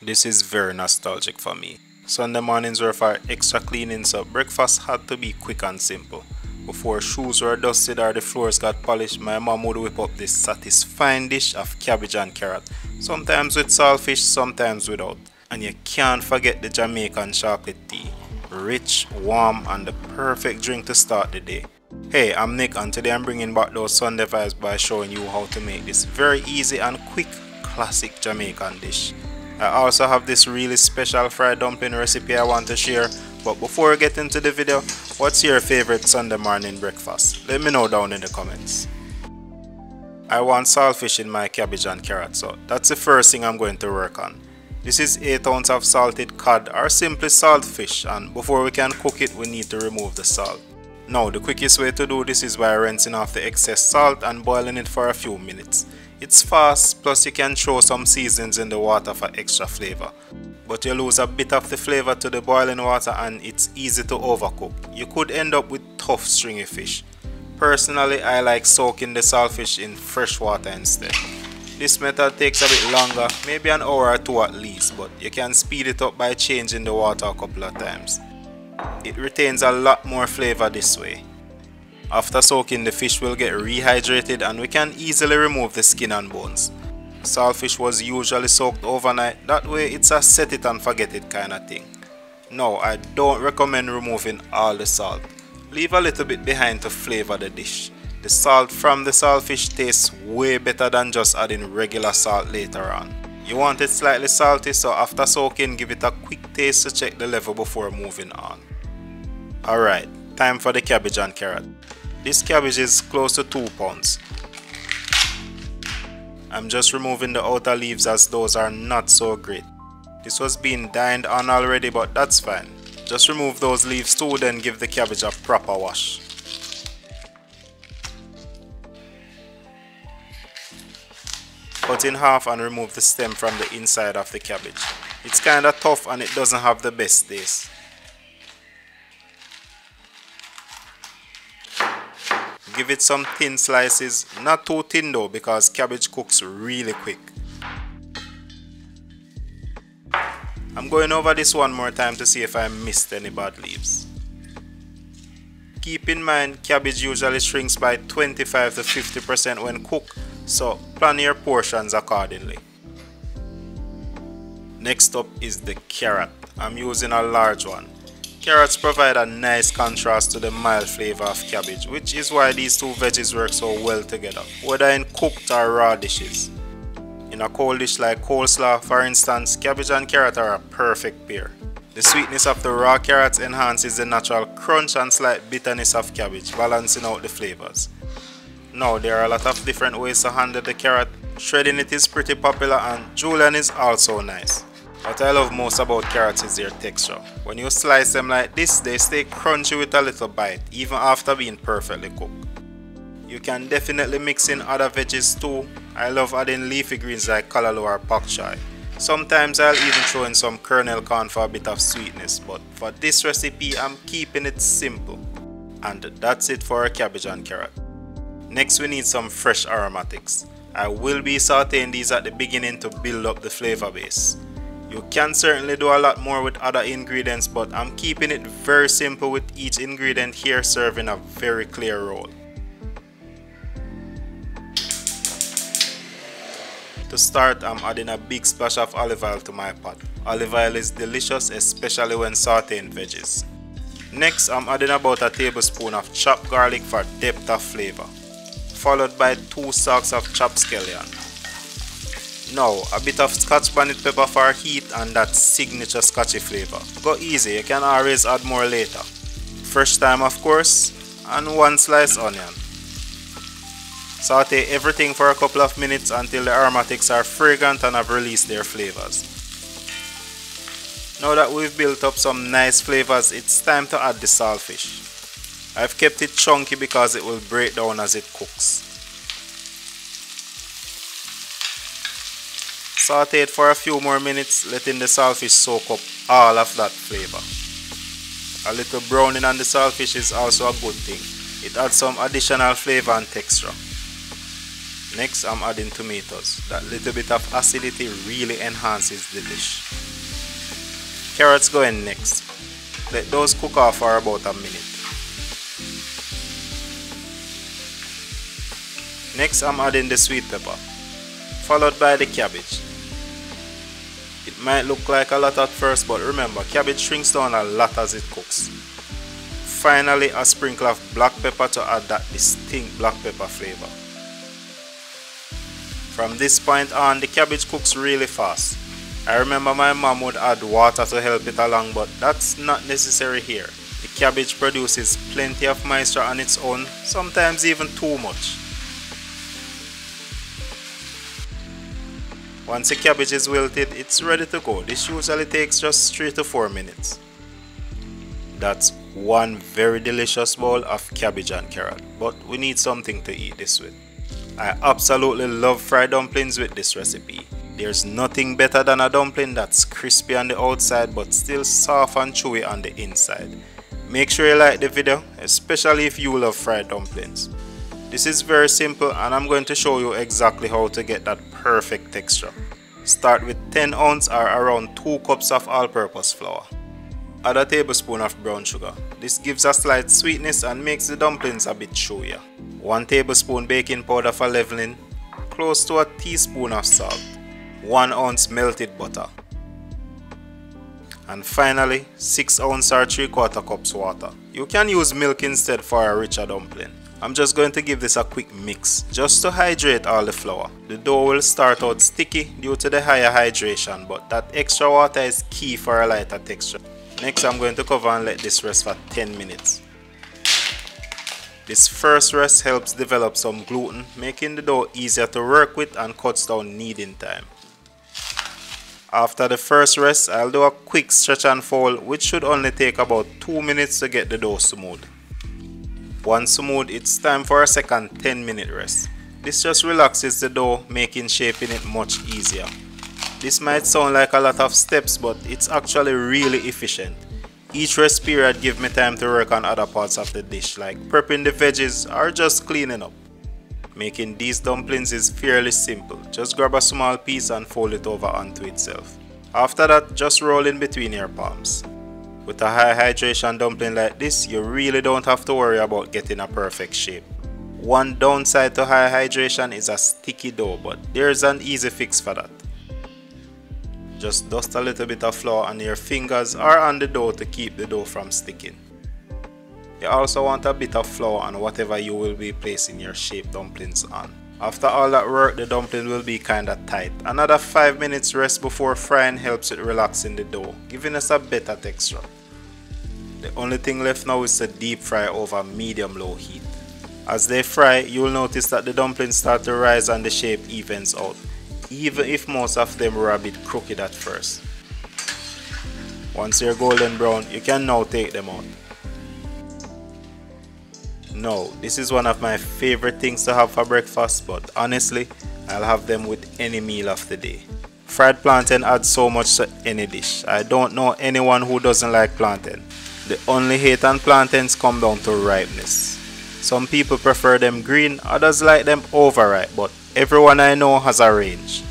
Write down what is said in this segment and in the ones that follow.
This is very nostalgic for me. Sunday mornings were for extra cleaning, so breakfast had to be quick and simple. Before shoes were dusted or the floors got polished, my mom would whip up this satisfying dish of cabbage and carrot, sometimes with saltfish, sometimes without. And you can't forget the Jamaican chocolate tea. Rich, warm, and the perfect drink to start the day. Hey, I'm Nick, and today I'm bringing back those Sunday vibes by showing you how to make this very easy and quick classic Jamaican dish. I also have this really special fried dumpling recipe I want to share, but before we get into the video, what's your favorite Sunday morning breakfast? Let me know down in the comments. I want saltfish in my cabbage and carrot, so that's the first thing I'm going to work on. This is 8 ounces of salted cod or simply saltfish, and before we can cook it we need to remove the salt. Now the quickest way to do this is by rinsing off the excess salt and boiling it for a few minutes. It's fast, plus you can throw some seasonings in the water for extra flavor. But you lose a bit of the flavor to the boiling water and it's easy to overcook. You could end up with tough stringy fish. Personally, I like soaking the saltfish in fresh water instead. This method takes a bit longer, maybe an hour or two at least, but you can speed it up by changing the water a couple of times. It retains a lot more flavor this way. After soaking, the fish will get rehydrated and we can easily remove the skin and bones. Saltfish was usually soaked overnight, that way it's a set it and forget it kind of thing. No, I don't recommend removing all the salt. Leave a little bit behind to flavor the dish. The salt from the saltfish tastes way better than just adding regular salt later on. You want it slightly salty, so after soaking, give it a quick taste to check the level before moving on. Alright, time for the cabbage and carrot. This cabbage is close to 2 pounds. I'm just removing the outer leaves as those are not so great. This was being dined on already, but that's fine. Just remove those leaves too, then give the cabbage a proper wash. Cut in half and remove the stem from the inside of the cabbage. It's kinda tough and it doesn't have the best taste. Give it some thin slices, not too thin though because cabbage cooks really quick. I'm going over this one more time to see if I missed any bad leaves. Keep in mind, cabbage usually shrinks by 25 to 50% when cooked, so plan your portions accordingly. Next up is the carrot. I'm using a large one. Carrots provide a nice contrast to the mild flavor of cabbage, which is why these two veggies work so well together, whether in cooked or raw dishes. In a cold dish like coleslaw, for instance, cabbage and carrot are a perfect pair. The sweetness of the raw carrots enhances the natural crunch and slight bitterness of cabbage, balancing out the flavors. Now, there are a lot of different ways to handle the carrot. Shredding it is pretty popular and julienne is also nice. What I love most about carrots is their texture. When you slice them like this, they stay crunchy with a little bite, even after being perfectly cooked. You can definitely mix in other veggies too. I love adding leafy greens like callaloo or pak chai. Sometimes I'll even throw in some kernel corn for a bit of sweetness, but for this recipe I'm keeping it simple. And that's it for our cabbage and carrot. Next we need some fresh aromatics. I will be sauteing these at the beginning to build up the flavor base. You can certainly do a lot more with other ingredients, but I'm keeping it very simple with each ingredient here serving a very clear role. To start, I'm adding a big splash of olive oil to my pot. Olive oil is delicious, especially when sauteing veggies. Next, I'm adding about a tablespoon of chopped garlic for depth of flavor, followed by 2 stalks of chopped scallion. Now, a bit of scotch bonnet pepper for heat and that signature scotchy flavor. Go easy, you can always add more later. Fresh thyme of course, and 1 sliced onion. Saute everything for a couple of minutes until the aromatics are fragrant and have released their flavors. Now that we've built up some nice flavors, it's time to add the saltfish. I've kept it chunky because it will break down as it cooks. Saute it for a few more minutes, letting the saltfish soak up all of that flavor. A little browning on the saltfish is also a good thing. It adds some additional flavor and texture. Next I'm adding tomatoes. That little bit of acidity really enhances the dish. Carrots go in next. Let those cook off for about a minute. Next I'm adding the sweet pepper, followed by the cabbage. It might look like a lot at first, but remember, cabbage shrinks down a lot as it cooks. Finally, a sprinkle of black pepper to add that distinct black pepper flavor. From this point on, the cabbage cooks really fast. I remember my mom would add water to help it along, but that's not necessary here. The cabbage produces plenty of moisture on its own, sometimes even too much. Once the cabbage is wilted, it's ready to go. This usually takes just 3 to 4 minutes. That's one very delicious bowl of cabbage and carrot, but we need something to eat this with. I absolutely love fried dumplings with this recipe. There's nothing better than a dumpling that's crispy on the outside but still soft and chewy on the inside. Make sure you like the video, especially if you love fried dumplings. This is very simple and I'm going to show you exactly how to get that perfect texture. Start with 10 ounce or around 2 cups of all-purpose flour. Add a tablespoon of brown sugar. This gives a slight sweetness and makes the dumplings a bit chewier. 1 tablespoon baking powder for leavening, close to a teaspoon of salt, 1 ounce melted butter, and finally 6 ounce or 3/4 cups water. You can use milk instead for a richer dumpling. I'm just going to give this a quick mix just to hydrate all the flour. The dough will start out sticky due to the higher hydration, but that extra water is key for a lighter texture. Next I'm going to cover and let this rest for 10 minutes. This first rest helps develop some gluten, making the dough easier to work with and cuts down kneading time. After the first rest, I'll do a quick stretch and fold, which should only take about 2 minutes to get the dough smooth. Once smooth, it's time for a second 10-minute rest. This just relaxes the dough, making shaping it much easier. This might sound like a lot of steps, but it's actually really efficient. Each rest period gives me time to work on other parts of the dish, like prepping the veggies or just cleaning up. Making these dumplings is fairly simple. Just grab a small piece and fold it over onto itself. After that, just roll in between your palms. With a high hydration dumpling like this, you really don't have to worry about getting a perfect shape. One downside to high hydration is a sticky dough, but there's an easy fix for that. Just dust a little bit of flour on your fingers or on the dough to keep the dough from sticking. You also want a bit of flour on whatever you will be placing your shaped dumplings on. After all that work, the dumpling will be kinda tight. Another 5 minutes rest before frying helps it relax in the dough, giving us a better texture. The only thing left now is to deep fry over medium-low heat. As they fry, you will notice that the dumplings start to rise and the shape evens out, even if most of them were a bit crooked at first. Once they're golden brown, you can now take them out. Now, this is one of my favorite things to have for breakfast, but honestly, I'll have them with any meal of the day. Fried plantain adds so much to any dish. I don't know anyone who doesn't like plantain. The only hate on plantains come down to ripeness. Some people prefer them green, others like them overripe, but everyone I know has a range.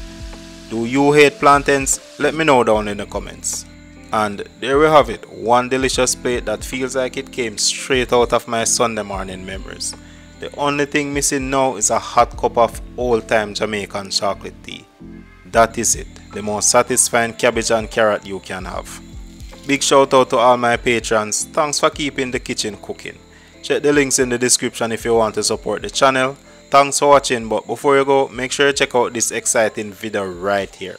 Do you hate plantains? Let me know down in the comments. And there we have it, one delicious plate that feels like it came straight out of my Sunday morning memories. The only thing missing now is a hot cup of old-time Jamaican chocolate tea. That is it, the most satisfying cabbage and carrot you can have. Big shout out to all my patrons, thanks for keeping the kitchen cooking. Check the links in the description if you want to support the channel. Thanks for watching, but before you go, make sure you check out this exciting video right here.